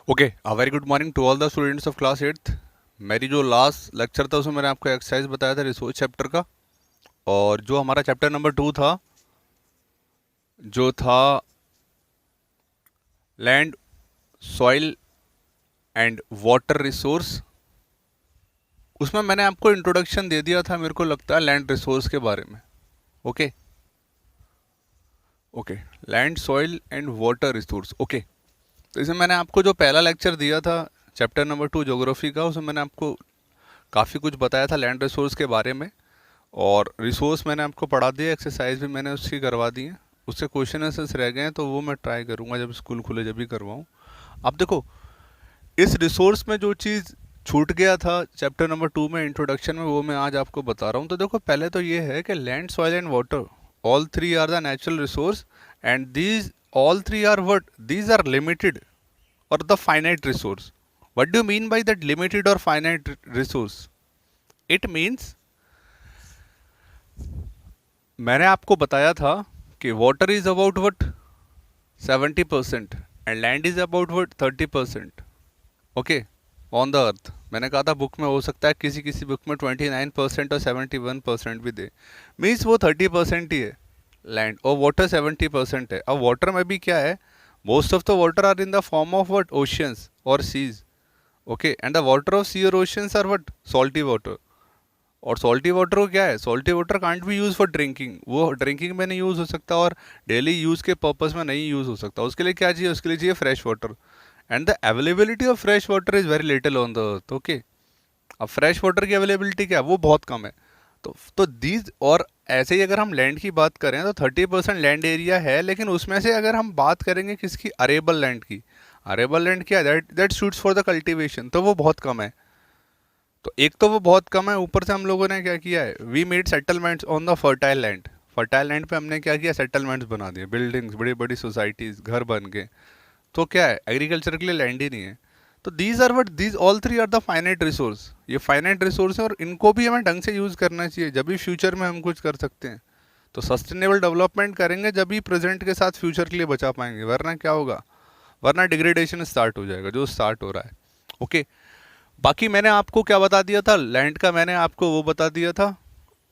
Okay, a very good morning to all the students of class 8th। मेरी जो last lecture था उसमें मैंने आपको एक्सरसाइज बताया था रिसोर्स चैप्टर का। और जो हमारा चैप्टर नंबर 2 था, जो था land, soil and water resource, उसमें मैंने आपको इंट्रोडक्शन दे दिया था, मेरे को लगता है लैंड रिसोर्स के बारे में। Okay okay, land, soil and water resource. Okay, तो इसमें मैंने आपको जो पहला लेक्चर दिया था चैप्टर नंबर 2 ज्योग्राफी का, उसमें मैंने आपको काफ़ी कुछ बताया था लैंड रिसोर्स के बारे में। और रिसोर्स मैंने आपको पढ़ा दिया, एक्सरसाइज भी मैंने उसकी करवा दी है। उससे क्वेश्चन आंसर्स रह गए हैं तो वो मैं ट्राई करूंगा जब स्कूल खुले जब भी करवाऊँ। अब देखो, इस रिसोर्स में जो चीज़ छूट गया था चैप्टर नंबर 2 में इंट्रोडक्शन में, वो मैं आज आपको बता रहा हूँ। तो देखो, पहले तो ये है कि land, soil and water, all three are the natural resource and these all three are what, these are limited और the finite resource. What do you mean by that limited और फाइनाइट रिसोर्स? इट मीन्स, मैंने आपको बताया था कि water is about what 70% and land is about what 30%। Okay, on the earth. मैंने कहा था बुक में हो सकता है किसी किसी बुक में 29% और 71% भी दे, मीन्स वो 30% ही है लैंड, और वाटर 70% है। अब वाटर में भी क्या है, most of the water are in the form of what oceans और seas. Okay, and the water of sea और oceans are what salty water. और सॉल्टी वाटर को क्या है, salty water can't be use for drinking, वो drinking में नहीं use हो सकता और डेली यूज के पर्पस में नहीं यूज हो सकता। उसके लिए क्या चाहिए, उसके लिए चाहिए fresh water, and the availability of fresh water is very little on the earth. Okay, अब फ्रेश वाटर की अवेलेबिलिटी क्या है, वो बहुत कम है। तो दीज, और ऐसे ही अगर हम लैंड की बात करें तो 30% लैंड एरिया है, लेकिन उसमें से अगर हम बात करेंगे किसकी, अरेबल लैंड की, अरेबल लैंड क्या है, that that suits for the cultivation, तो वो बहुत कम है। तो एक तो वो बहुत कम है, ऊपर से हम लोगों ने क्या किया है, we made settlements on the fertile land. Fertile land पे हमने क्या किया, सेटलमेंट्स बना दिए, बिल्डिंग्स, बड़ी बड़ी सोसाइटीज, घर बन गए। तो क्या है, एग्रीकल्चर के लिए लैंड ही नहीं है। तो these are what, these all three are the finite resource. ये फाइनाइट रिसोर्स है और इनको भी हमें ढंग से यूज करना चाहिए, जब भी फ्यूचर में हम कुछ कर सकते हैं। तो सस्टेनेबल डेवलपमेंट करेंगे जब भी प्रेजेंट के साथ फ्यूचर के लिए बचा पाएंगे, वरना क्या होगा, वरना डिग्रेडेशन स्टार्ट हो जाएगा जो स्टार्ट हो रहा है। ओके, बाकी मैंने आपको क्या बता दिया था लैंड का, मैंने आपको वो बता दिया था,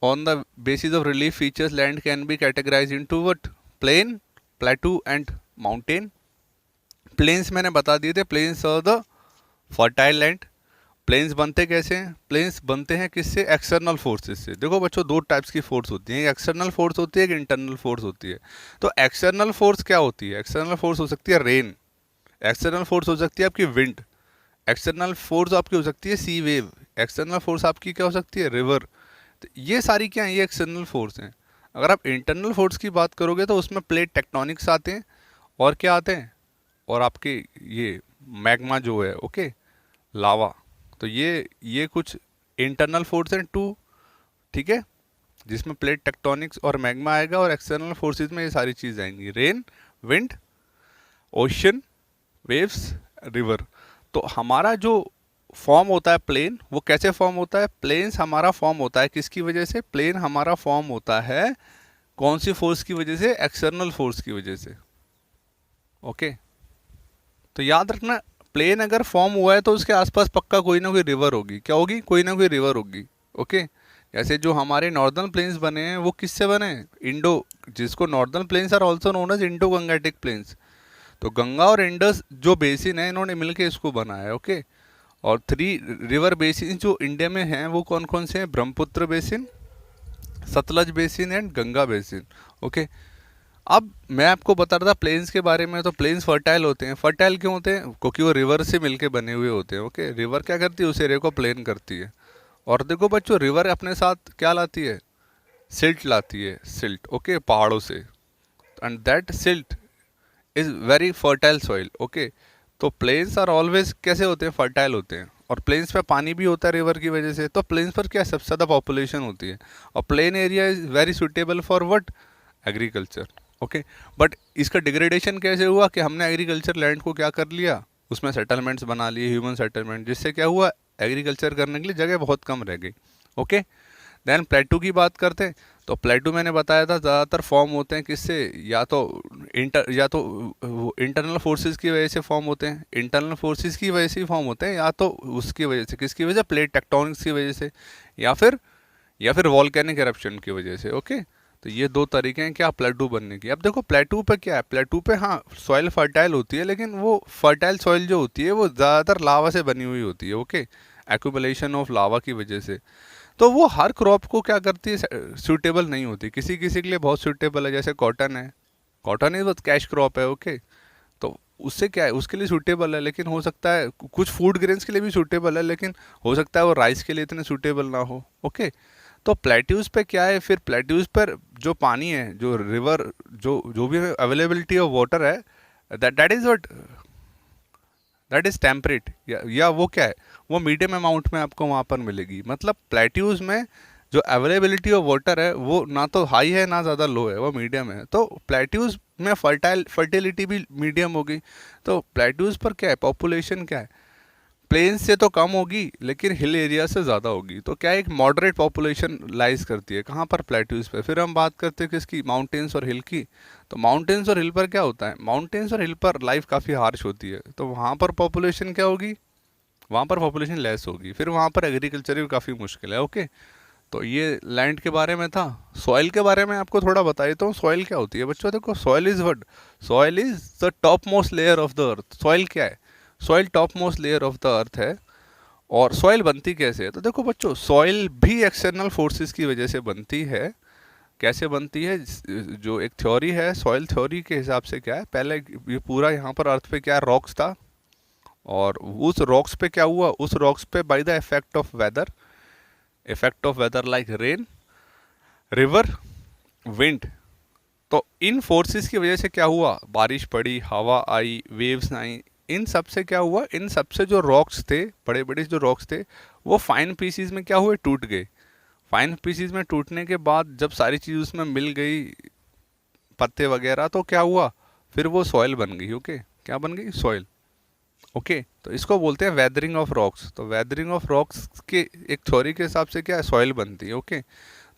on the basis of relief features land can be categorise into what, plain, plateau and mountain. Plains मैंने बता दिए थे, plains are the fertile land. Plains बनते कैसे हैं, प्लेन्स बनते हैं किससे, एक्सटर्नल फोर्सेस से। देखो बच्चों, दो टाइप्स की फोर्स होती है, एक एक्सटर्नल फोर्स होती है, एक इंटरनल फोर्स होती है। तो एक्सटर्नल फोर्स क्या होती है, एक्सटर्नल फोर्स हो सकती है रेन, एक्सटर्नल फोर्स हो सकती है आपकी विंड, एक्सटर्नल फोर्स आपकी हो सकती है सी वेव, एक्सटर्नल फोर्स आपकी क्या हो सकती है, रिवर। तो ये सारी क्या है, ये एक्सटर्नल फोर्स हैं। अगर आप इंटरनल फोर्स की बात करोगे तो उसमें प्लेट टेक्टोनिक्स आते हैं, और क्या आते हैं, और आपके ये मैग्मा जो है, ओके, लावा। तो ये कुछ इंटरनल फोर्स हैं टू, ठीक है, जिसमें प्लेट टेक्टोनिक्स और मैग्मा आएगा, और एक्सटर्नल फोर्सेस में ये सारी चीज़ आएंगी, rain, wind, ocean, waves, river. तो हमारा जो फॉर्म होता है प्लेन, वो कैसे फॉर्म होता है, प्लेन्स हमारा फॉर्म होता है किसकी वजह से, प्लेन हमारा फॉर्म होता है कौन सी फोर्स की वजह से, एक्सटर्नल फोर्स की वजह से। ओके, तो याद रखना, प्लेन अगर फॉर्म हुआ है तो उसके आसपास पक्का कोई ना कोई रिवर होगी, क्या होगी, कोई ना कोई रिवर होगी। ओके, जैसे जो हमारे नॉर्दर्न प्लेन्स बने हैं वो किससे बने हैं, इंडो, जिसको northern plains are also known as Indo Gangetic plains. तो गंगा और इंडस जो बेसिन है, इन्होंने मिलकर इसको बनाया है। ओके, और थ्री रिवर बेसिन जो इंडिया में हैं वो कौन कौन से हैं, Brahmaputra basin, Sutlej basin and Ganga basin. Okay, अब मैं आपको बता रहा था प्लेन्स के बारे में। तो प्लेन्स फर्टाइल होते हैं, फर्टाइल क्यों होते हैं, क्योंकि वो रिवर से मिलके बने हुए होते हैं। ओके, रिवर क्या करती है, उस एरिया को प्लेन करती है। और देखो बच्चों, रिवर अपने साथ क्या लाती है, सिल्ट लाती है, सिल्ट, ओके, पहाड़ों से, and that silt is very fertile soil. Okay, तो प्लेन्स आर ऑलवेज कैसे होते हैं, फर्टाइल होते हैं, और प्लेन्स पे पानी भी होता है रिवर की वजह से। तो प्लेन्स पर क्या सबसे ज़्यादा पॉपुलेशन होती है, और plain area is very suitable for what, agriculture. Okay, but इसका डिग्रेडेशन कैसे हुआ कि हमने एग्रीकल्चर लैंड को क्या कर लिया, उसमें सेटलमेंट्स बना लिए, ह्यूमन सेटलमेंट, जिससे क्या हुआ, एग्रीकल्चर करने के लिए जगह बहुत कम रह गई। ओके, देन प्लेटू की बात करते हैं। तो प्लेटू मैंने बताया था ज़्यादातर फॉर्म होते हैं किससे, या तो या तो वो इंटरनल फोर्सेस की वजह से फॉर्म होते हैं, इंटरनल फोर्सेस की वजह से ही फॉर्म होते हैं, या तो उसकी वजह से, किसकी वजह से, प्लेट टेक्टोनिक्स की वजह से, या फिर वॉल्केनिक एरप्शन की वजह से। ओके, तो ये दो तरीके हैं क्या प्लेटू बनने की। अब देखो प्लेटू पे क्या है, प्लेटू पे हाँ सॉइल फर्टाइल होती है, लेकिन वो फर्टाइल सॉइल जो होती है वो ज़्यादातर लावा से बनी हुई होती है। ओके, एक्यूमुलेशन ऑफ लावा की वजह से, तो वो हर क्रॉप को क्या करती है, सूटेबल नहीं होती। किसी किसी के लिए बहुत सूटेबल है, जैसे कॉटन है, कॉटन इज बहुत कैश क्रॉप है। ओके, तो उससे क्या है, उसके लिए सूटेबल है, लेकिन हो सकता है कुछ फूड ग्रेन्स के लिए भी सूटेबल है, लेकिन हो सकता है वो राइस के लिए इतने सूटेबल ना हो। ओके, तो प्लेट्यूज पे क्या है, फिर प्लेट्यूज पर जो पानी है, जो रिवर, जो भी अवेलेबिलिटी ऑफ वाटर है, that is what, that is temperate, या वो क्या है, वो मीडियम अमाउंट में आपको वहाँ पर मिलेगी। मतलब प्लेट्यूज में जो अवेलेबिलिटी ऑफ वाटर है वो ना तो हाई है ना ज़्यादा लो है, वो मीडियम है। तो प्लेट्यूज में फर्टिलिटी भी मीडियम होगी। तो प्लेट्यूज पर क्या है, पॉपुलेशन क्या है, प्लेन से तो कम होगी लेकिन हिल एरिया से ज़्यादा होगी। तो क्या एक मॉडरेट पॉपुलेशन लाइज करती है कहाँ पर, प्लेट्यूज पे। फिर हम बात करते हैं किसकी, माउंटेन्स और हिल की। तो माउंटेन्स और हिल पर क्या होता है, माउंटेन्स और हिल पर लाइफ काफ़ी हार्श होती है, तो वहाँ पर पॉपुलेशन क्या होगी, वहाँ पर पॉपुलेशन लेस होगी। फिर वहाँ पर एग्रीकल्चर भी काफ़ी मुश्किल है। ओके, तो ये लैंड के बारे में था। सॉइल के बारे में आपको थोड़ा बता देता हूँ। सॉइल क्या होती है बच्चों, देखो soil is what, soil is the top most layer of the earth. Soil क्या है, soil top most layer of the earth है। और सॉइल बनती कैसे है, तो देखो बच्चों सॉइल भी एक्सटर्नल फोर्सेस की वजह से बनती है। कैसे बनती है, जो एक थ्योरी है सॉइल थ्योरी के हिसाब से क्या है, पहले ये पूरा यहाँ पर अर्थ पे क्या है, रॉक्स था, और उस रॉक्स पे क्या हुआ, उस रॉक्स पे by the effect of weather like rain, river, wind, तो इन फोर्सेस की वजह से क्या हुआ, बारिश पड़ी, हवा आई, वेव्स आई, इन सब से क्या हुआ, इन सब से जो रॉक्स थे, बड़े बड़े जो रॉक्स थे, वो फाइन पीसीज में क्या हुए, टूट गए। फाइन पीसीज में टूटने के बाद जब सारी चीज़ उसमें मिल गई, पत्ते वगैरह, तो क्या हुआ, फिर वो सॉइल बन गई। ओके, क्या बन गई, सॉइल। ओके, तो इसको बोलते हैं वेदरिंग ऑफ रॉक्स। तो वेदरिंग ऑफ रॉक्स के एक थ्योरी के हिसाब से क्या है, सॉइल बनती है। ओके,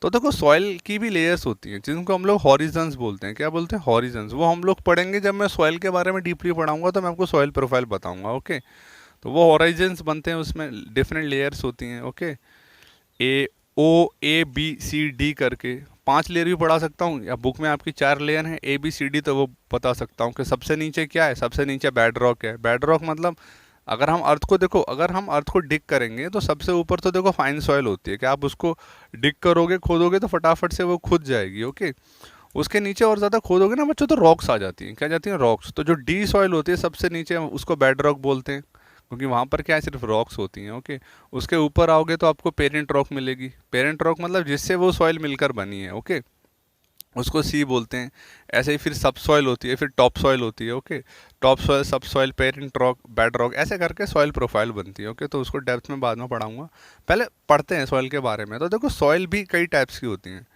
तो देखो सॉइल की भी लेयर्स होती हैं जिनको हम लोग हॉरिजन्स बोलते हैं। क्या बोलते हैं, हॉरिजन्स। वो हम लोग पढ़ेंगे जब मैं सॉइल के बारे में डीपली पढ़ाऊंगा, तो मैं आपको सॉइल प्रोफाइल बताऊंगा। ओके, तो वो हॉरिजन्स बनते हैं, उसमें डिफरेंट लेयर्स होती हैं। Okay, A, O, A, B, C, D करके 5 लेयर भी पढ़ा सकता हूँ, या बुक में आपकी 4 लेयर हैं A, B, C, D, तो वो बता सकता हूँ कि सबसे नीचे क्या है, सबसे नीचे बेड रॉक है। बेड रॉक मतलब अगर हम अर्थ को देखो, अगर हम अर्थ को डिग करेंगे तो सबसे ऊपर तो देखो फाइन सॉइल होती है कि आप उसको डिग करोगे, खोदोगे तो फटाफट से वो खुद जाएगी। ओके, उसके नीचे और ज़्यादा खोदोगे ना बच्चों तो रॉक्स आ जाती हैं। क्या जाती हैं, रॉक्स। तो जो डी सॉइल होती है सबसे नीचे, उसको बेड रॉक बोलते हैं, क्योंकि वहाँ पर क्या है, सिर्फ रॉक्स होती हैं। ओके, उसके ऊपर आओगे तो आपको पेरेंट रॉक मिलेगी। पेरेंट रॉक मतलब जिससे वो सॉइल मिलकर बनी है। ओके, उसको सी बोलते हैं। ऐसे ही फिर सब सॉइल होती है, फिर टॉप सॉइल होती है। ओके, टॉप सॉइल, सब soil, parent rock, bed rock, ऐसे करके सॉइल प्रोफाइल बनती है। ओके, तो उसको डेप्थ में बाद में पढ़ाऊंगा, पहले पढ़ते हैं सॉइल के बारे में। तो देखो सॉइल भी कई टाइप्स की होती हैं।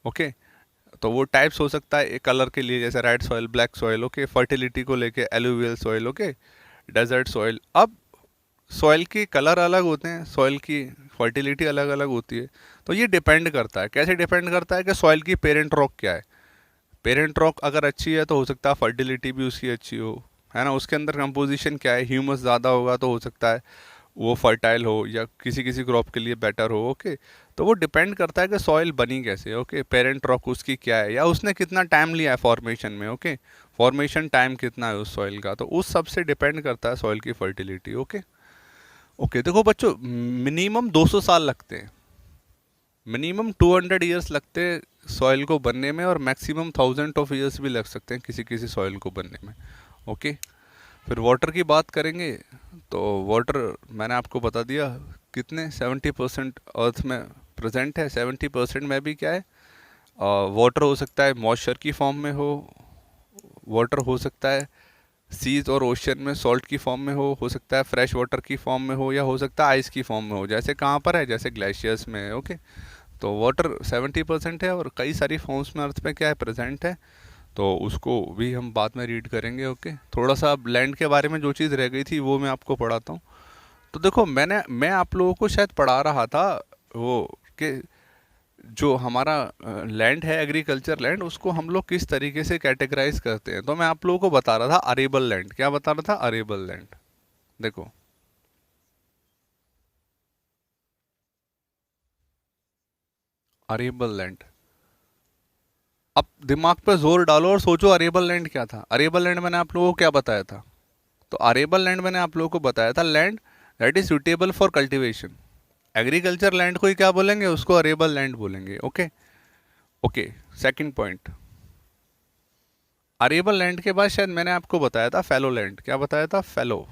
ओके, तो वो टाइप्स हो सकता है एक कलर के लिए, जैसे red soil, black soil. Okay, fertility को लेके alluvial soil, okay, desert soil. अब सॉइल के कलर अलग होते हैं, सॉइल की फर्टिलिटी अलग अलग होती है। तो ये डिपेंड करता है, कैसे डिपेंड करता है कि सॉइल की पेरेंट रॉक क्या है। पेरेंट रॉक अगर अच्छी है तो हो सकता है फर्टिलिटी भी उसकी अच्छी हो, है ना। उसके अंदर कंपोजिशन क्या है, ह्यूमस ज़्यादा होगा तो हो सकता है वो फर्टाइल हो, या किसी किसी क्रॉप के लिए बेटर हो। ओके, तो वो डिपेंड करता है कि सॉइल बनी कैसे। ओके, पेरेंट रॉक उसकी क्या है, या उसने कितना टाइम लिया है फॉर्मेशन में। ओके, फॉर्मेशन टाइम कितना है उस सॉइल का, तो उस सब से डिपेंड करता है सॉइल की फर्टिलिटी। ओके, ओके, देखो बच्चों मिनिमम 200 साल लगते हैं, मिनिमम 200 ईयर्स लगते हैं सॉइल को बनने में, और मैक्सिमम 1000 भी लग सकते हैं किसी किसी सॉइल को बनने में। ओके, फिर वाटर की बात करेंगे, तो वाटर मैंने आपको बता दिया कितने 70% अर्थ में प्रेजेंट है। 70% में भी क्या है, वाटर हो सकता है मॉइस्चर की फॉर्म में वाटर हो सकता है सीज और ओशन में सॉल्ट की फॉर्म में हो सकता है फ्रेश वाटर की फॉर्म में हो, या हो सकता है आइस की फॉर्म में हो, जैसे कहाँ पर है, जैसे ग्लेशियर्स में है। ओके, तो वाटर 70% है, और कई सारी फॉर्म्स में अर्थ पे क्या है, प्रेजेंट है। तो उसको भी हम बाद में रीड करेंगे। ओके, थोड़ा सा लैंड के बारे में जो चीज़ रह गई थी वो मैं आपको पढ़ाता हूँ। तो देखो मैं आप लोगों को शायद पढ़ा रहा था वो कि जो हमारा लैंड है, एग्रीकल्चर लैंड, उसको हम लोग किस तरीके से कैटेगराइज करते हैं। तो मैं आप लोगों को बता रहा था अरेबल लैंड। क्या बता रहा था? Arable land. देखो, अरेबल लैंड। अब दिमाग पे जोर डालो और सोचो अरेबल लैंड क्या था। अरेबल लैंड मैंने आप लोगों को क्या बताया था? तो अरेबल लैंड मैंने आप लोगों को बताया था land that is suitable for cultivation. Agriculture land को ही क्या बोलेंगे? उसको अरेबल लैंड बोलेंगे। Okay. Okay, second point, arable land के बाद शायद मैंने आपको बताया था फैलो लैंड। क्या बताया था? फैलो।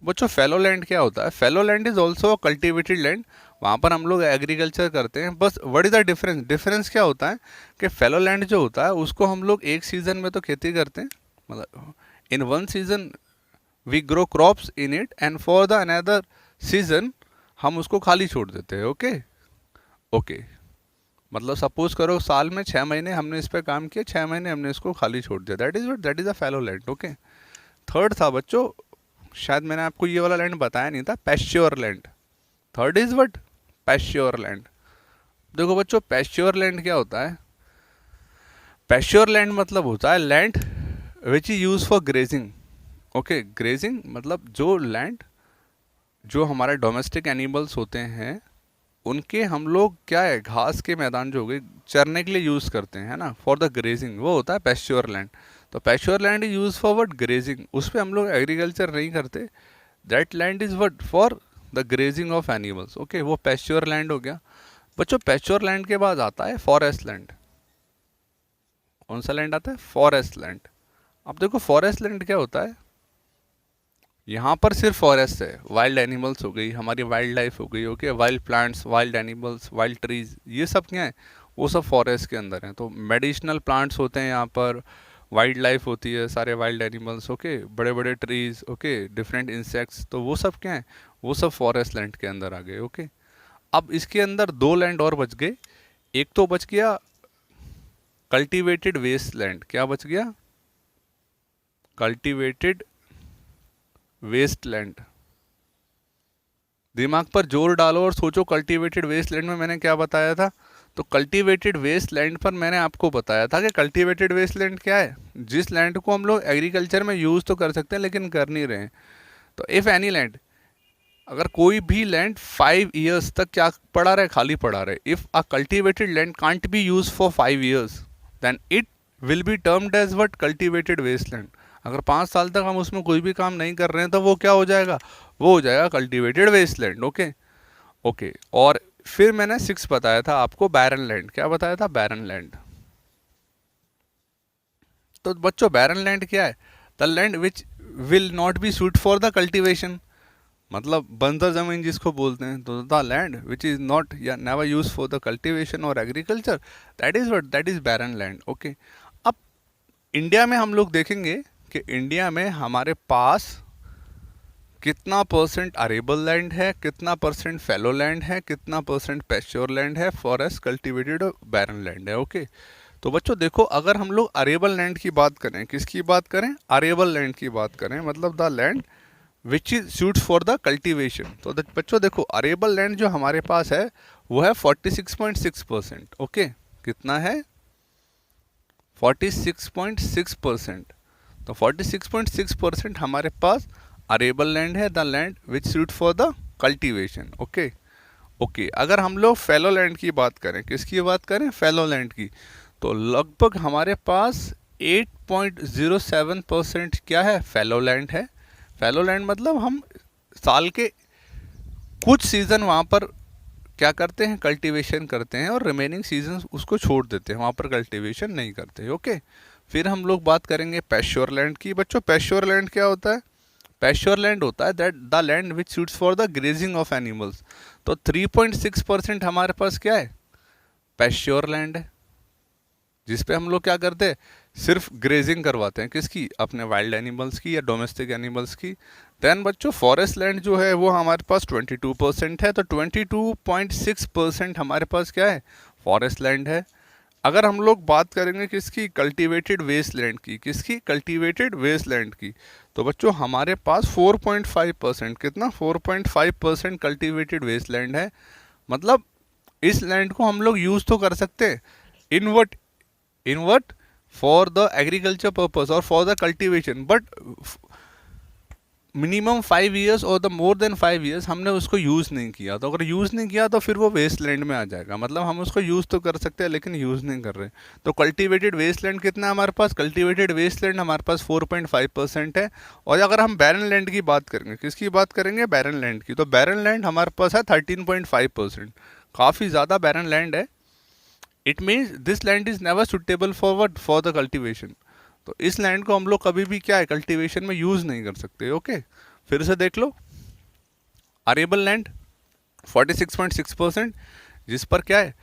बच्चों फैलो लैंड क्या होता है? Fallow land is also cultivated land. वहाँ पर हम लोग एग्रीकल्चर करते हैं। बस what is the difference? Difference क्या होता है कि फैलो लैंड जो होता है उसको हम लोग एक सीजन में तो खेती करते हैं, मतलब in one season we grow crops in it, and for the another season हम उसको खाली छोड़ देते हैं। ओके। ओके, मतलब सपोज करो साल में 6 महीने हमने इस पे काम किया, 6 महीने हमने इसको खाली छोड़ दिया, that is a fallow land. Okay. Third था बच्चों, शायद मैंने आपको ये वाला लैंड बताया नहीं था, pasture land. Third is what? Pasture land. देखो बच्चों, पैश्योर लैंड क्या होता है? पैश्योर लैंड मतलब होता है land which is use for grazing. Okay, grazing मतलब जो लैंड जो हमारे डोमेस्टिक एनिमल्स होते हैं उनके हम लोग क्या है, घास के मैदान जो हो गए चरने के लिए यूज़ करते हैं, है ना, फॉर द ग्रेजिंग, वो होता है पैश्योर लैंड। तो pasture land is use for what? Grazing. उस पर हम लोग एग्रीकल्चर नहीं करते। That land is what? For the grazing of animals. Okay, वो पैश्योर लैंड हो गया। बच्चों पैश्योर लैंड के बाद आता है फॉरेस्ट लैंड। कौन सा लैंड आता है? Forest land. अब देखो फॉरेस्ट लैंड क्या होता है, यहाँ पर सिर्फ फॉरेस्ट है, वाइल्ड एनिमल्स हो गई, हमारी वाइल्ड लाइफ हो गई। Okay, wild plants, wild animals, wild trees, ये सब क्या है? वो सब फॉरेस्ट के अंदर हैं। तो मेडिसिनल प्लांट्स होते हैं यहाँ पर, वाइल्ड लाइफ होती है, सारे वाइल्ड एनिमल्स। ओके, बड़े बड़े ट्रीज, ओके, डिफरेंट इंसेक्ट्स, तो वो सब क्या है? वो सब फॉरेस्ट लैंड के अंदर आ गए। ओके। अब इसके अंदर दो लैंड और बच गए। एक तो बच गया कल्टीवेटेड वेस्ट लैंड। क्या बच गया? Cultivated waste land. दिमाग पर जोर डालो और सोचो कल्टीवेटेड वेस्ट लैंड में मैंने क्या बताया था। तो कल्टीवेटेड वेस्ट लैंड पर मैंने आपको बताया था कि कल्टीवेटेड वेस्ट लैंड क्या है? जिस लैंड को हम लोग एग्रीकल्चर में यूज़ तो कर सकते हैं लेकिन कर नहीं रहे हैं। तो इफ़ एनी लैंड, अगर कोई भी लैंड 5 years तक क्या पड़ा रहे? खाली पड़ा रहे। If a cultivated land can't be use for 5 years, then it will be termed as what? Cultivated waste land. अगर 5 साल तक हम उसमें कोई भी काम नहीं कर रहे हैं तो वो क्या हो जाएगा? वो हो जाएगा cultivated waste land. Okay. Okay, और फिर मैंने 6 बताया था आपको, बैरन लैंड। क्या बताया था? Barren land. तो बच्चों बैरन लैंड क्या है? The land which will not be suit for the cultivation, मतलब बंजर जमीन जिसको बोलते हैं। तो the land which is not या never use for the cultivation और agriculture, that is what? That is barren land. Okay. अब इंडिया में हम लोग देखेंगे कि इंडिया में हमारे पास कितना परसेंट अरेबल लैंड है, कितना परसेंट फैलो लैंड है, कितना परसेंट पैश्योर लैंड है, फॉरेस्ट, कल्टीवेटेड और बैरन लैंड है। ओके। तो बच्चों देखो, अगर हम लोग अरेबल लैंड की बात करें, किसकी बात करें? अरेबल लैंड की बात करें, मतलब the land which is suit for the cultivation. तो बच्चों देखो, अरेबल लैंड जो हमारे पास है वो है 46.6%। ओके, कितना है? 46.6%। तो 46.6% हमारे पास अरेबल लैंड है, the land which suit for the cultivation. Okay. Okay, अगर हम लोग फैलो लैंड की बात करें, किसकी बात करें? फैलो लैंड की, तो लगभग हमारे पास 8.07% क्या है? फैलो लैंड है। फैलो लैंड मतलब हम साल के कुछ सीजन वहाँ पर क्या करते हैं? कल्टीवेशन करते हैं, और रिमेनिंग सीजन उसको छोड़ देते हैं, वहाँ पर कल्टीवेशन नहीं करते। ओके। फिर हम लोग बात करेंगे पैश्योर लैंड की। बच्चों पैश्योर लैंड क्या होता है? पैश्योर लैंड होता है that the land which suits for the grazing of animals. तो 3.6% हमारे पास क्या है? पैश्योर लैंड है, जिसपे हम लोग क्या करते हैं? सिर्फ ग्रेजिंग करवाते हैं, किसकी? अपने वाइल्ड एनिमल्स की या डोमेस्टिक एनिमल्स की। देन बच्चों फॉरेस्ट लैंड जो है वो हमारे पास 22% है। तो 22.6% हमारे पास क्या है? फॉरेस्ट लैंड है। अगर हम लोग बात करेंगे किसकी, कल्टीवेटेड वेस्टलैंड की, किसकी, कल्टीवेटेड वेस्टलैंड की, तो बच्चों हमारे पास 4.5%, कितना, 4.5% कल्टीवेटेड वेस्टलैंड है। मतलब इस लैंड को हम लोग यूज तो कर सकते हैं invert, invert for the agriculture purpose और for the cultivation, but minimum 5 years और द मोर देन 5 ईयर्स हमने उसको यूज़ नहीं किया। तो अगर यूज़ नहीं किया तो फिर वो वेस्ट लैंड में आ जाएगा। मतलब हम उसको यूज़ तो कर सकते हैं लेकिन यूज़ नहीं कर रहे। तो कल्टीवेटेड वेस्ट लैंड कितना है हमारे पास, कल्टीवेटेड वेस्ट लैंड हमारे पास 4.5% है। और अगर हम बैरन लैंड की बात करेंगे, किसकी बात करेंगे, बैरन लैंड की, तो बैरन लैंड हमारे पास है 13.5%। काफ़ी ज़्यादा बैरन लैंड है। It means this land is never suitable for what, for the cultivation. तो इस लैंड को हम लोग कभी भी क्या है, कल्टीवेशन में यूज़ नहीं कर सकते। ओके, फिर से देख लो, अरेबल लैंड 46.6%, जिस पर क्या है,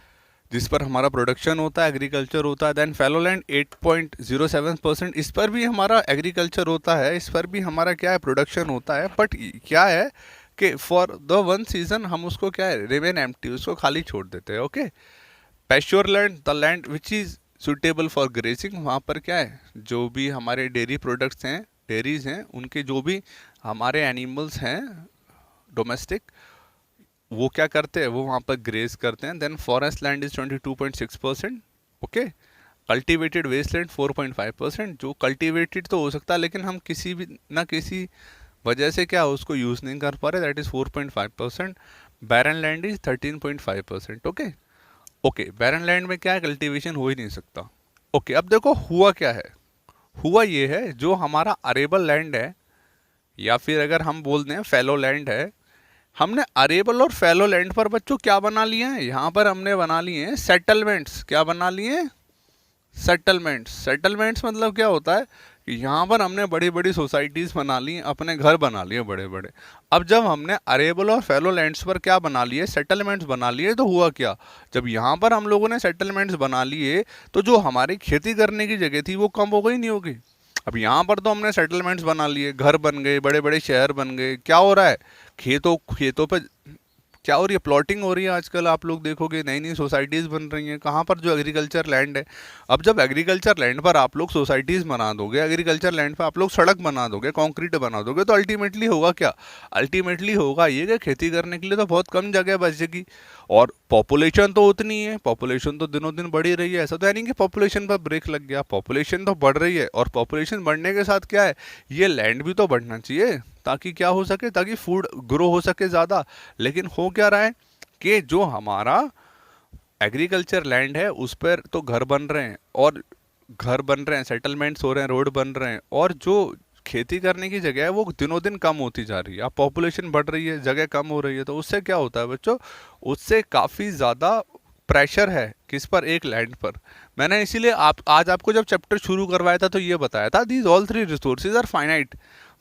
जिस पर हमारा प्रोडक्शन होता है, एग्रीकल्चर होता है। देन फैलो लैंड 8.07%, इस पर भी हमारा एग्रीकल्चर होता है, इस पर भी हमारा क्या है, प्रोडक्शन होता है। बट क्या है कि फॉर द वन सीजन हम उसको क्या है, रिमेन एम्प्टी, उसको खाली छोड़ देते हैं। Okay, pasture land, the land which is suitable for grazing, वहाँ पर क्या है, जो भी हमारे डेयरी प्रोडक्ट्स हैं, डेयरीज हैं, उनके जो भी हमारे एनिमल्स हैं डोमेस्टिक, वो क्या करते हैं, वो वहाँ पर ग्रेज करते हैं। Then forest land is 22.6%। Okay, cultivated waste land 4.5%, जो कल्टीवेटेड तो हो सकता है लेकिन हम किसी भी ना किसी वजह से क्या उसको यूज़ नहीं कर पा रहे, that is 4.5%। Barren land is 13.5%। Okay, okay, barren land में क्या है, कल्टीवेशन हो ही नहीं सकता। ओके, अब देखो हुआ क्या है, हुआ ये है, जो हमारा अरेबल लैंड है, या फिर अगर हम बोल दें फैलो लैंड है, हमने अरेबल और फैलो लैंड पर बच्चों क्या बना लिए हैं, यहाँ पर हमने बना लिए हैं सेटलमेंट्स। क्या बना लिए हैं, सेटलमेंट्स। सेटलमेंट्स मतलब क्या होता है कि यहाँ पर हमने बड़ी बड़ी सोसाइटीज़ बना ली, अपने घर बना लिए बड़े बड़े। अब जब हमने अरेबल और फैलो लैंड्स पर क्या बना लिए, सेटलमेंट्स बना लिए, तो हुआ क्या, जब यहाँ पर हम लोगों ने सेटलमेंट्स बना लिए तो जो हमारी खेती करने की जगह थी वो कम हो गई, नहीं होगी। अब यहाँ पर तो हमने सेटलमेंट्स बना लिए, घर बन गए, बड़े बड़े शहर बन गए, क्या हो रहा है, खेतों खेतों पे क्या हो रही है, प्लॉटिंग हो रही है। आजकल आप लोग देखोगे नई नई सोसाइटीज़ बन रही हैं, कहाँ पर, जो एग्रीकल्चर लैंड है। अब जब एग्रीकल्चर लैंड पर आप लोग सोसाइटीज़ बना दोगे, एग्रीकल्चर लैंड पर आप लोग सड़क बना दोगे, कंक्रीट बना दोगे, तो अल्टीमेटली होगा क्या, अल्टीमेटली होगा ये कि खेती करने के लिए तो बहुत कम जगह बचेगी। और पॉपुलेशन तो उतनी है, पॉपुलेशन तो दिनों दिन बढ़ी रही है। ऐसा तो है नहीं कि पॉपुलेशन पर ब्रेक लग गया, पॉपुलेशन तो बढ़ रही है। और पॉपुलेशन बढ़ने के साथ क्या है, ये लैंड भी तो बढ़ना चाहिए, ताकि क्या हो सके, ताकि फूड ग्रो हो सके ज़्यादा। लेकिन हो क्या रहा है कि जो हमारा एग्रीकल्चर लैंड है उस पर तो घर बन रहे हैं, और घर बन रहे हैं, सेटलमेंट्स हो रहे हैं, रोड बन रहे हैं, और जो खेती करने की जगह है वो दिनों दिन कम होती जा रही है। अब पॉपुलेशन बढ़ रही है, जगह कम हो रही है, तो उससे क्या होता है बच्चों, उससे काफ़ी ज़्यादा प्रेशर है किस पर, एक लैंड पर। मैंने इसीलिए आप आज आपको जब चैप्टर शुरू करवाया था तो ये बताया था, these all three resources are finite.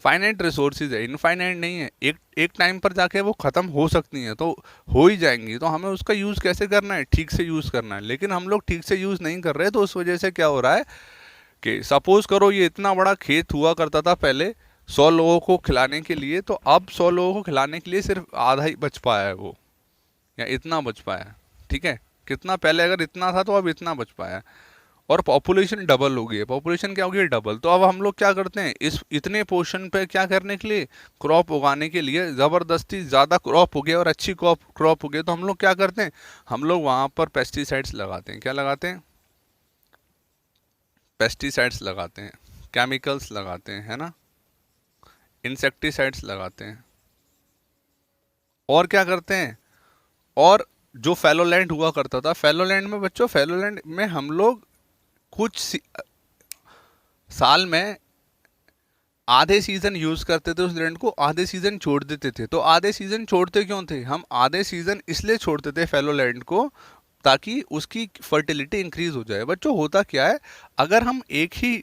Finite resources है, इनफाइनाइट नहीं है। एक एक टाइम पर जाके वो ख़त्म हो सकती हैं, तो हो ही जाएंगी। तो हमें उसका यूज़ कैसे करना है, ठीक से यूज़ करना है। लेकिन हम लोग ठीक से यूज़ नहीं कर रहे, तो उस वजह से क्या हो रहा है कि सपोज करो ये इतना बड़ा खेत हुआ करता था पहले 100 लोगों को खिलाने के लिए, तो अब 100 लोगों को खिलाने के लिए सिर्फ आधा ही बच पाया है वो, या इतना बच पाया है। ठीक है, कितना पहले अगर इतना था तो अब इतना बच पाया है। और पॉपुलेशन डबल हो गई है, पॉपुलेशन क्या हो गई है, डबल। तो अब हम लोग क्या करते हैं, इस इतने पोर्शन पे क्या करने के लिए, क्रॉप उगाने के लिए, ज़बरदस्ती ज़्यादा क्रॉप हो गया और अच्छी क्रॉप हो गई, तो हम लोग क्या करते हैं, हम लोग वहाँ पर पेस्टिसाइड्स लगाते हैं। क्या लगाते हैं, पेस्टिसाइड्स लगाते हैं, केमिकल्स लगाते हैं, है ना, इंसेक्टिसाइड्स लगाते हैं। और क्या करते हैं, और जो फैलो लैंड हुआ करता था, फैलो लैंड में बच्चों, फैलो लैंड में हम लोग कुछ साल में आधे सीजन यूज करते थे उस लैंड को, आधे सीजन छोड़ देते थे। तो आधे सीजन छोड़ते क्यों थे हम, आधे सीजन इसलिए छोड़ते थे फैलो लैंड को, ताकि उसकी फर्टिलिटी इंक्रीज हो जाए। बच्चों होता क्या है, अगर हम एक ही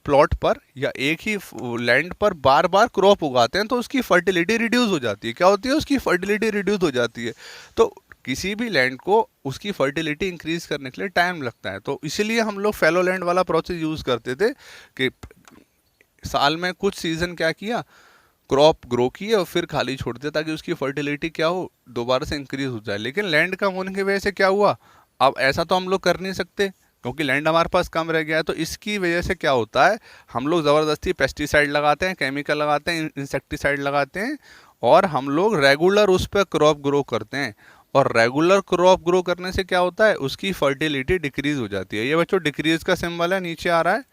प्लॉट पर या एक ही लैंड पर बार बार क्रॉप उगाते हैं तो उसकी फर्टिलिटी रिड्यूस हो जाती है। क्या होती है, उसकी फर्टिलिटी रिड्यूस हो जाती है। तो किसी भी लैंड को उसकी फर्टिलिटी इंक्रीज करने के लिए टाइम लगता है। तो इसीलिए हम लोग फैलो लैंड वाला प्रोसेस यूज करते थे कि साल में कुछ सीजन क्या किया, क्रॉप ग्रो किए और फिर खाली छोड़ दिया, ताकि उसकी फर्टिलिटी क्या हो, दोबारा से इंक्रीज हो जाए। लेकिन लैंड कम होने की वजह से क्या हुआ, अब ऐसा तो हम लोग कर नहीं सकते, क्योंकि लैंड हमारे पास कम रह गया है। तो इसकी वजह से क्या होता है, हम लोग ज़बरदस्ती पेस्टिसाइड लगाते हैं, केमिकल लगाते हैं, इंसेक्टिसाइड लगाते हैं, और हम लोग रेगुलर उस पर क्रॉप ग्रो करते हैं। और रेगुलर क्रॉप ग्रो करने से क्या होता है, उसकी फर्टिलिटी डिक्रीज हो जाती है। ये बच्चों डिक्रीज का सिंबल है, नीचे आ रहा है।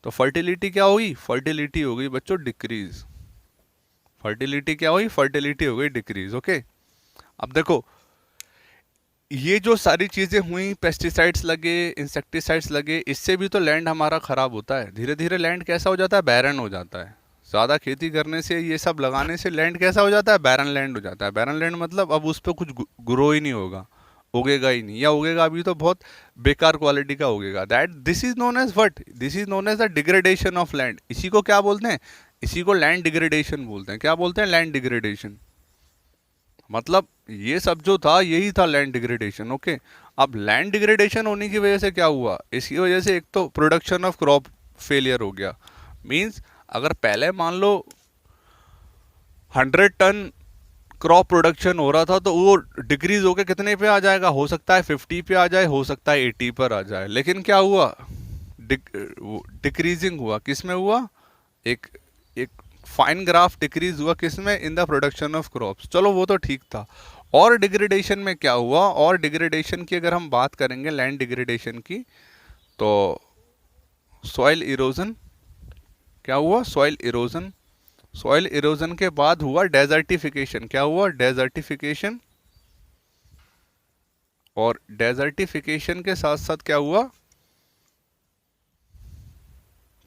तो फर्टिलिटी क्या होगी, फर्टिलिटी हो गई बच्चों डिक्रीज। फर्टिलिटी क्या हुई, फर्टिलिटी हो गई डिक्रीज। ओके, अब देखो ये जो सारी चीज़ें हुई, पेस्टिसाइड्स लगे, इंसेक्टिसाइड्स लगे, इससे भी तो लैंड हमारा ख़राब होता है। धीरे धीरे लैंड कैसा हो जाता है, बैरन हो जाता है। ज़्यादा खेती करने से, ये सब लगाने से लैंड कैसा हो जाता है, बैरन लैंड हो जाता है। बैरन लैंड मतलब अब उस पर कुछ ग्रो ही नहीं होगा, उगेगा ही नहीं, या उगेगा अभी तो बहुत बेकार क्वालिटी का उगेगा। That this is known as what, this is known as the degradation of land. इसी को क्या बोलते हैं, इसी को लैंड डिग्रेडेशन बोलते हैं। क्या बोलते हैं, लैंड डिग्रेडेशन। मतलब ये सब जो था यही था लैंड डिग्रेडेशन। ओके, अब लैंड डिग्रेडेशन होने की वजह से क्या हुआ, इसकी वजह से एक तो प्रोडक्शन ऑफ क्रॉप फेलियर हो गया। मींस अगर पहले मान लो 100 टन क्रॉप प्रोडक्शन हो रहा था, तो वो डिक्रीज होकर कितने पे आ जाएगा, हो सकता है 50 पे आ जाए, हो सकता है 80 पर आ जाए। लेकिन क्या हुआ, डिक्रीजिंग हुआ। किस में हुआ, एक एक फाइन ग्राफ डिक्रीज हुआ, किसमें, in the production of crops. चलो वो तो ठीक था। और डिग्रेडेशन में क्या हुआ, और डिग्रेडेशन की अगर हम बात करेंगे लैंड डिग्रेडेशन की, तो सॉइल इरोजन। क्या हुआ, सॉइल इरोजन। सॉइल इरोजन के बाद हुआ डेजर्टिफिकेशन। क्या हुआ, डेजर्टिफिकेशन। और डेजर्टिफिकेशन के साथ साथ क्या हुआ,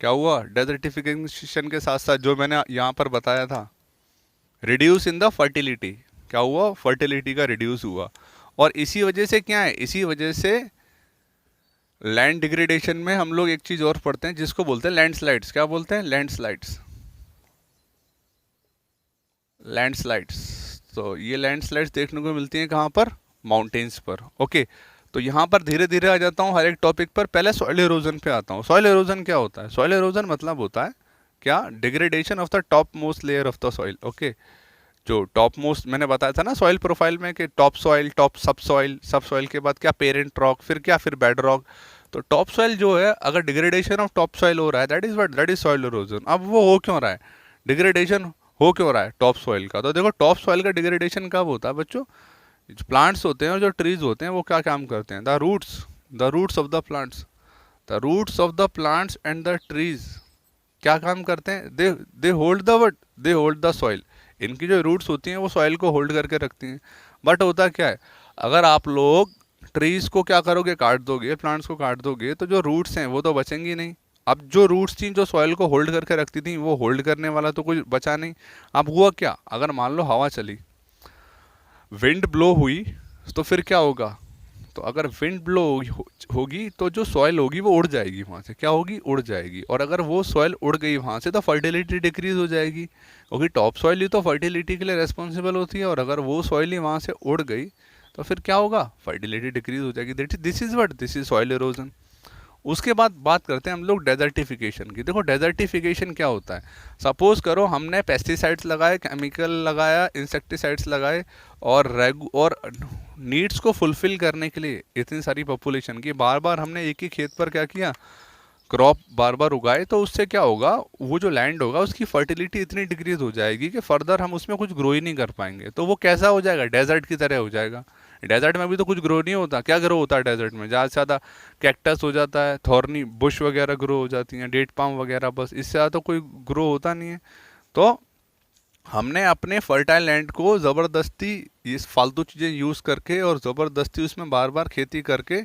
क्या हुआ, डेजर्टिफिकेशन के साथ साथ जो मैंने यहाँ पर बताया था, रिड्यूस इन द फर्टिलिटी। क्या हुआ, फर्टिलिटी का रिड्यूस हुआ। और इसी वजह से क्या है, इसी वजह से लैंड डिग्रेडेशन में हम लोग एक चीज और पढ़ते हैं जिसको बोलते हैं लैंडस्लाइड्स। क्या बोलते हैं, लैंडस्लाइड्स। लैंडस्लाइड्स। तो ये लैंडस्लाइड्स देखने को मिलती हैं कहाँ पर, माउंटेन्स पर। ओके, तो यहाँ पर धीरे धीरे आ जाता हूँ हर एक टॉपिक पर। पहले सॉइल इरोजन पे आता हूँ। सॉइल इरोजन क्या होता है, सॉइल इरोजन मतलब होता है क्या, degradation of the top most layer of the soil. Okay, जो टॉप मोस्ट मैंने बताया था ना सॉइल प्रोफाइल में, कि टॉप सॉइल, टॉप सब सॉइल, सब सॉइल के बाद क्या, पेरेंट रॉक, फिर क्या, फिर बेड रॉक। तो टॉप सॉइल जो है, अगर डिग्रेडेशन ऑफ टॉप सॉइल हो रहा है, that is what, that is soil erosion. अब वो हो क्यों रहा है, डिग्रेडेशन हो क्यों रहा है टॉप सॉइल का, तो देखो टॉप सॉइल का डिग्रेडेशन कब होता है बच्चों, जो प्लांट्स होते हैं और जो ट्रीज होते हैं वो क्या काम करते हैं, the roots of the plants, the roots of the plants and the trees क्या काम करते हैं, they hold the what, they hold the soil. इनकी जो रूट्स होती हैं वो सॉइल को होल्ड करके रखती हैं। बट होता क्या है, अगर आप लोग ट्रीज को क्या करोगे, काट दोगे, प्लांट्स को काट दोगे, तो जो रूट्स हैं वो तो बचेंगी नहीं। अब जो रूट्स थी जो सॉइल को होल्ड करके रखती थी, वो होल्ड करने वाला तो कुछ बचा नहीं। अब हुआ क्या, अगर मान लो हवा चली, विंड ब्लो हुई, तो फिर क्या होगा, तो अगर विंड ब्लो होगी तो जो सॉइल होगी वो उड़ जाएगी वहाँ से। क्या होगी, उड़ जाएगी। और अगर वो सॉइल उड़ गई वहाँ से, तो फर्टिलिटी डिक्रीज हो जाएगी, क्योंकि टॉप सॉइल ही तो फर्टिलिटी के लिए रेस्पॉन्सिबल होती है। और अगर वो सॉइल ही वहाँ से उड़ गई, तो फिर क्या होगा, फर्टिलिटी डिक्रीज हो जाएगी। This is what, this is soil erosion. उसके बाद बात करते हैं हम लोग डेजर्टिफिकेशन की। देखो डेजर्टिफिकेशन क्या होता है, सपोज करो हमने पेस्टिसाइड्स लगाए, केमिकल लगाया, इंसेक्टिसाइड्स लगाए, और नीड्स को फुलफिल करने के लिए इतनी सारी पॉपुलेशन की बार बार हमने एक ही खेत पर क्या किया, क्रॉप बार बार उगाए, तो उससे क्या होगा, वो जो लैंड होगा उसकी फर्टिलिटी इतनी डिक्रीज हो जाएगी कि फर्दर हम उसमें कुछ ग्रो ही नहीं कर पाएंगे। तो वो कैसा हो जाएगा, डेजर्ट की तरह हो जाएगा। डेजर्ट में भी तो कुछ ग्रो नहीं होता। क्या ग्रो होता है डेजर्ट में, ज़्यादा से ज़्यादा कैक्टस हो जाता है, थॉर्नी बुश वगैरह ग्रो हो जाती हैं, डेट पाम वगैरह, बस इससे ज़्यादा तो कोई ग्रो होता नहीं है। तो हमने अपने फर्टाइल लैंड को ज़बरदस्ती ये फालतू चीज़ें यूज़ करके और ज़बरदस्ती उसमें बार बार खेती करके,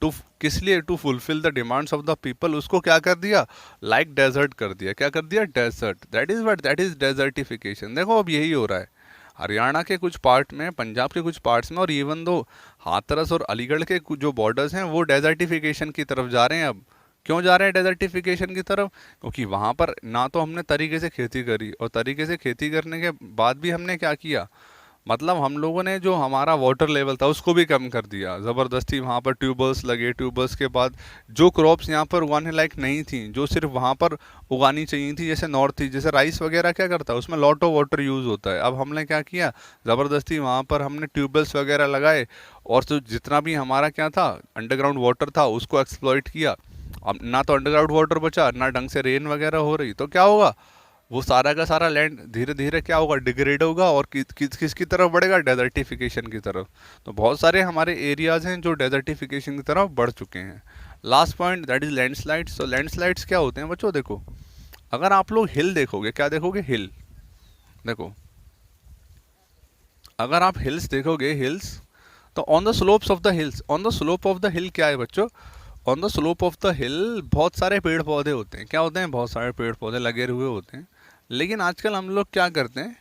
टू किस लिए, to fulfil the demands of the people, उसको क्या कर दिया, लाइक डेजर्ट कर दिया। क्या कर दिया, desert. That is what, that is desertification. देखो अब यही हो रहा है हरियाणा के कुछ पार्ट में, पंजाब के कुछ पार्ट्स में, और इवन दो हाथरस और अलीगढ़ के जो बॉर्डर्स हैं वो डेजर्टिफिकेशन की तरफ जा रहे हैं। अब क्यों जा रहे हैं डेजर्टिफिकेशन की तरफ, क्योंकि वहाँ पर ना तो हमने तरीके से खेती करी, और तरीके से खेती करने के बाद भी हमने क्या किया, मतलब हम लोगों ने जो हमारा वाटर लेवल था उसको भी कम कर दिया ज़बरदस्ती। वहाँ पर ट्यूबवेल्स लगे, ट्यूबवेल्स के बाद जो क्रॉप्स यहाँ पर उगाने लायक नहीं थी, जो सिर्फ वहाँ पर उगानी चाहिए थी, जैसे नॉर्थ थी, जैसे राइस वगैरह क्या करता है उसमें लॉट ऑफ वाटर यूज़ होता है। अब हमने क्या किया, ज़बरदस्ती वहाँ पर हमने ट्यूबवेल्स वगैरह लगाए, और तो जितना भी हमारा क्या था अंडरग्राउंड वाटर था उसको एक्सप्लॉइट किया। अब ना तो अंडरग्राउंड वाटर बचा, ना ढंग से रेन वगैरह हो रही, तो क्या होगा, वो सारा का सारा लैंड धीरे धीरे क्या होगा, डिग्रेड होगा, और किसकी तरफ बढ़ेगा, डेजर्टिफिकेशन की तरफ। तो बहुत सारे हमारे एरियाज हैं जो डेजर्टिफिकेशन की तरफ बढ़ चुके हैं। Last point that is landslides. तो लैंडस्लाइड्स क्या होते हैं बच्चों, देखो अगर आप लोग हिल देखोगे, क्या देखोगे, हिल देखो, अगर आप हिल्स देखोगे, हिल्स, तो on the slopes of the hills, on the slope of the हिल क्या है बच्चों, on the slope of the हिल बहुत सारे पेड़ पौधे होते हैं। क्या होते हैं, बहुत सारे पेड़ पौधे लगे हुए होते हैं। लेकिन आजकल हम लोग क्या करते हैं,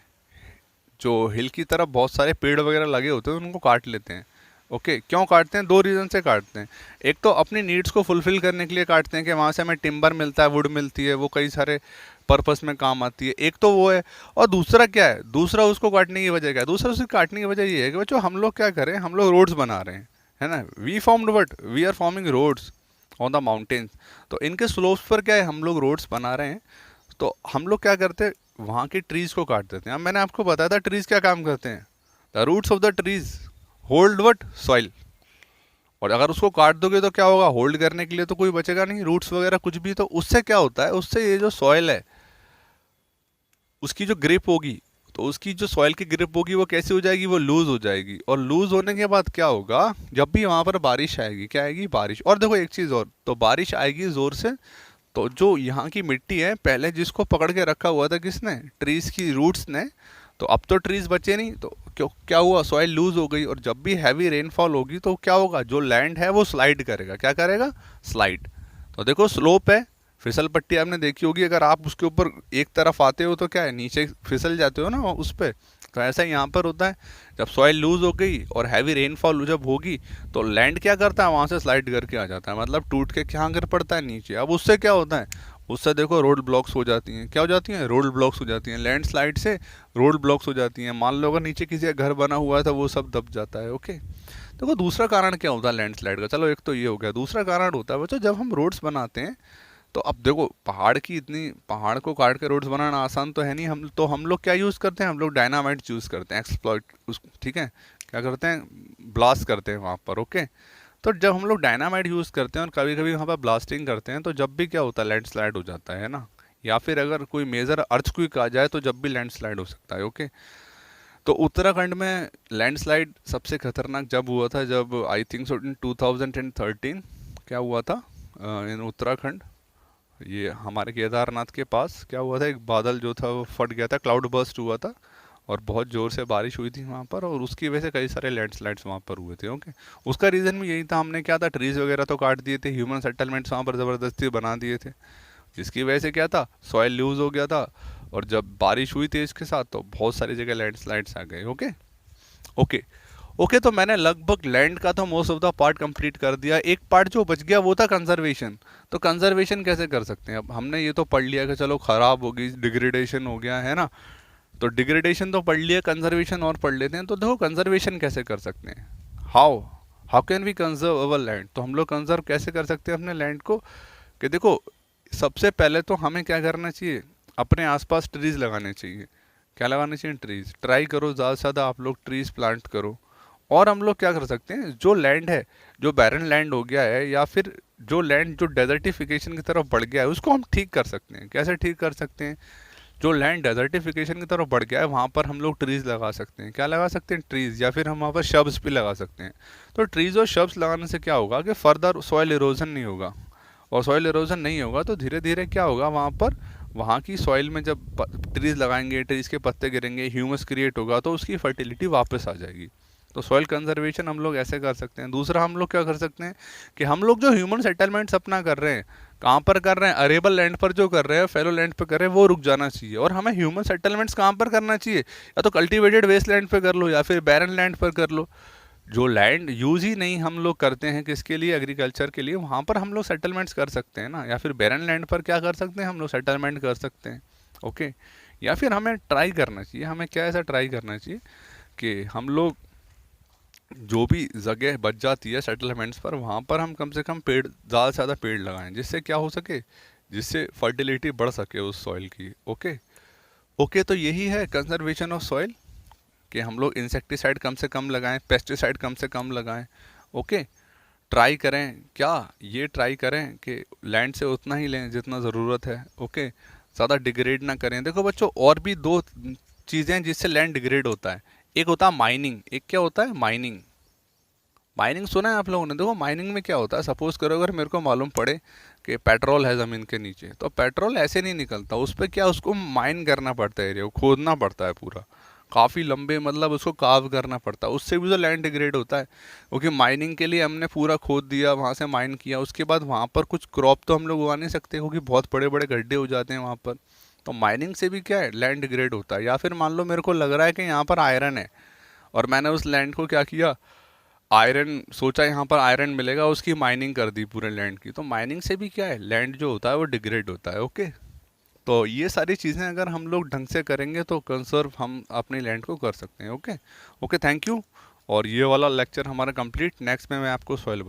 जो हिल की तरफ बहुत सारे पेड़ वगैरह लगे होते हैं उनको काट लेते हैं। ओके, क्यों काटते हैं, दो रीज़न से काटते हैं। एक तो अपनी नीड्स को फुलफिल करने के लिए काटते हैं कि वहाँ से हमें टिम्बर मिलता है, वुड मिलती है, वो कई सारे पर्पस में काम आती है, एक तो वो है। और दूसरा क्या है, दूसरा उसको काटने की वजह क्या है, दूसरा उसको काटने की वजह ये है कि बच्चों हम लोग क्या करें, हम लोग रोड्स बना रहे हैं, है ना। We formed what, we are forming roads on the mountains. तो इनके स्लोप्स पर क्या है, हम लोग रोड्स बना रहे हैं, तो हम लोग क्या करते हैं, वहाँ की ट्रीज को काट देते हैं। अब मैंने आपको बताया था ट्रीज क्या काम करते हैं, the roots of the trees hold what, soil. और अगर उसको काट दोगे तो क्या होगा, होल्ड करने के लिए तो कोई बचेगा नहीं, रूट्स वगैरह कुछ भी। तो उससे क्या होता है, उससे ये जो सॉइल है उसकी जो ग्रिप होगी, तो उसकी जो सॉइल की ग्रिप होगी वो कैसी हो जाएगी, वो लूज हो जाएगी। और लूज होने के बाद क्या होगा, जब भी वहाँ पर बारिश आएगी, क्या आएगी, बारिश। और देखो एक चीज़ और, तो बारिश आएगी ज़ोर से, तो जो यहाँ की मिट्टी है पहले जिसको पकड़ के रखा हुआ था किसने, ट्रीज की रूट्स ने, तो अब तो ट्रीज बचे नहीं, तो क्यों क्या हुआ, सॉइल लूज हो गई। और जब भी हैवी रेनफॉल होगी तो क्या होगा, जो लैंड है वो स्लाइड करेगा, क्या करेगा, स्लाइड। तो देखो स्लोप है, फिसल पट्टी आपने देखी होगी, अगर आप उसके ऊपर एक तरफ आते हो तो क्या है, नीचे फिसल जाते हो ना उस पर। तो ऐसा यहाँ पर होता है, जब सॉइल लूज हो गई और हैवी रेनफॉल जब होगी तो लैंड क्या करता है, वहाँ से स्लाइड करके आ जाता है, मतलब टूट के क्या गिर पड़ता है नीचे। अब उससे क्या होता है, उससे देखो रोड ब्लॉक्स हो जाती हैं, क्या हो जाती हैं, रोड ब्लॉक्स हो जाती हैं, लैंड स्लाइड से रोड ब्लॉक्स हो जाती हैं। मान लो अगर नीचे किसी का घर बना हुआ है तो वो सब दब जाता है। ओके, देखो दूसरा कारण क्या होता है लैंडस्लाइड का, चलो एक तो ये हो गया, दूसरा कारण होता है बच्चों जब हम रोड्स बनाते हैं, तो अब देखो पहाड़ की इतनी, पहाड़ को काट के रोड्स बनाना आसान तो है नहीं, हम लोग क्या यूज़ करते हैं, हम लोग डायनामाइट यूज़ करते हैं, एक्सप्लॉइट उस, ठीक है, क्या करते हैं, ब्लास्ट करते हैं वहाँ पर। ओके, तो जब हम लोग डायनामाइट यूज़ करते हैं और कभी कभी वहाँ पर ब्लास्टिंग करते हैं, तो जब भी क्या होता है, लैंडस्लाइड हो जाता है ना, या फिर अगर कोई मेजर अर्थक्वेक आ जाए तो जब भी लैंडस्लाइड हो सकता है। ओके, तो उत्तराखंड में लैंडस्लाइड सबसे खतरनाक जब हुआ था, जब आई थिंक सो इन 2013 क्या हुआ था इन उत्तराखंड, ये हमारे केदारनाथ के पास क्या हुआ था, एक बादल जो था वो फट गया था, क्लाउड बर्स्ट हुआ था, और बहुत ज़ोर से बारिश हुई थी वहाँ पर, और उसकी वजह से कई सारे लैंडस्लाइड्स वहाँ पर हुए थे। ओके, उसका रीज़न भी यही था, हमने क्या था, ट्रीज़ वगैरह तो काट दिए थे, ह्यूमन सेटलमेंट्स वहाँ पर ज़बरदस्ती बना दिए थे, जिसकी वजह से क्या था, सॉइल लूज हो गया था, और जब बारिश हुई थी इसके साथ तो बहुत सारी जगह लैंडस्लाइड्स आ गए। ओके ओके ओके, तो मैंने लगभग लैंड का तो most of the part complete कर दिया। एक पार्ट जो बच गया वो था कंजर्वेशन। तो कंजर्वेशन कैसे कर सकते हैं, अब हमने ये तो पढ़ लिया कि चलो ख़राब होगी, डिग्रेडेशन हो गया है ना, तो डिग्रेडेशन तो पढ़ लिया, कंजर्वेशन और पढ़ लेते हैं। तो देखो कंजर्वेशन कैसे कर सकते हैं, how how can we conserve our land. तो हम लोग कंजर्व कैसे कर सकते हैं अपने लैंड को, कि देखो सबसे पहले तो हमें क्या करना चाहिए, अपने आसपास ट्रीज लगाने चाहिए। क्या लगाने चाहिए, ट्रीज, ट्राई करो ज़्यादा से ज़्यादा आप लोग ट्रीज प्लांट करो। और हम लोग क्या कर सकते हैं, जो लैंड है, जो बैरन लैंड हो गया है, या फिर जो लैंड जो डेजर्टिफिकेशन की तरफ बढ़ गया है, उसको हम ठीक कर सकते हैं। कैसे ठीक कर सकते हैं, जो लैंड डेजर्टिफिकेशन की तरफ बढ़ गया है वहाँ पर हम लोग ट्रीज लगा सकते हैं। क्या लगा सकते हैं, ट्रीज, या फिर हम वहाँ पर शब्स भी लगा सकते हैं। तो ट्रीज और शब्स लगाने से क्या होगा कि फर्दर सॉइल इरोजन नहीं होगा, और सॉइल इरोजन नहीं होगा तो धीरे धीरे क्या होगा, वहाँ पर वहाँ की सॉइल में जब ट्रीज लगाएंगे, ट्रीज के पत्ते गिरेंगे, ह्यूमस क्रिएट होगा, तो उसकी फर्टिलिटी वापस आ जाएगी। तो सॉइल कंजर्वेशन हम लोग ऐसे कर सकते हैं। दूसरा हम लोग क्या कर सकते हैं कि हम लोग जो ह्यूमन सेटलमेंट्स अपना कर रहे हैं, कहाँ पर कर रहे हैं, अरेबल लैंड पर जो कर रहे हैं, फेलो लैंड पर कर रहे हैं, वो रुक जाना चाहिए। और हमें ह्यूमन सेटलमेंट्स कहाँ पर करना चाहिए, या तो कल्टिवेटेड वेस्ट लैंड पर कर लो, या फिर बैरन लैंड पर कर लो। जो लैंड यूज ही नहीं हम लोग करते हैं किसके लिए, एग्रीकल्चर के लिए, वहाँ पर हम लोग सेटलमेंट्स कर सकते हैं ना। या फिर बैरन लैंड पर क्या कर सकते हैं, हम लोग सेटलमेंट कर सकते हैं। ओके, या फिर हमें ट्राई करना चाहिए, हमें क्या ऐसा ट्राई करना चाहिए कि हम लोग जो भी जगह बच जाती है सेटलमेंट्स पर, वहाँ पर हम कम से कम पेड़, ज़्यादा से ज़्यादा पेड़ लगाएं, जिससे क्या हो सके, जिससे फर्टिलिटी बढ़ सके उस सॉइल की। ओके। ओके, तो यही है कंजर्वेशन ऑफ सॉइल, कि हम लोग इंसेक्टिसाइड कम से कम लगाएं, पेस्टिसाइड कम से कम लगाएं। ओके। ट्राई करें, क्या ये ट्राई करें कि लैंड से उतना ही लें जितना ज़रूरत है। ओके। ज़्यादा डिग्रेड ना करें। देखो बच्चों, और भी दो चीज़ें हैं जिससे लैंड डिग्रेड होता है। एक होता है माइनिंग, एक क्या होता है, माइनिंग। माइनिंग सुना है आप लोगों ने? देखो माइनिंग में क्या होता है, सपोज करो अगर मेरे को मालूम पड़े कि पेट्रोल है ज़मीन के नीचे, तो पेट्रोल ऐसे नहीं निकलता, उस पर क्या, उसको माइन करना पड़ता है, एरिया को खोदना पड़ता है पूरा, काफ़ी लंबे, मतलब उसको कार्व करना पड़ता है, उससे भी तो लैंड डिग्रेड होता है। क्योंकि माइनिंग के लिए हमने पूरा खोद दिया, वहाँ से माइन किया, उसके बाद वहाँ पर कुछ क्रॉप तो हम लोग उगा नहीं सकते, क्योंकि बहुत बड़े बड़े गड्ढे हो जाते हैं वहाँ पर। तो माइनिंग से भी क्या है, लैंड डिग्रेड होता है। या फिर मान लो मेरे को लग रहा है कि यहाँ पर आयरन है, और मैंने उस लैंड को क्या किया, आयरन सोचा यहाँ पर आयरन मिलेगा, उसकी माइनिंग कर दी पूरे लैंड की, तो माइनिंग से भी क्या है, लैंड जो होता है वो डिग्रेड होता है। ओके। तो ये सारी चीज़ें अगर हम लोग ढंग से करेंगे तो कंजर्व हम अपने लैंड को कर सकते हैं। ओके। Okay, thank you. और ये वाला लेक्चर हमारा कंप्लीट, नेक्स्ट में मैं आपको सॉइल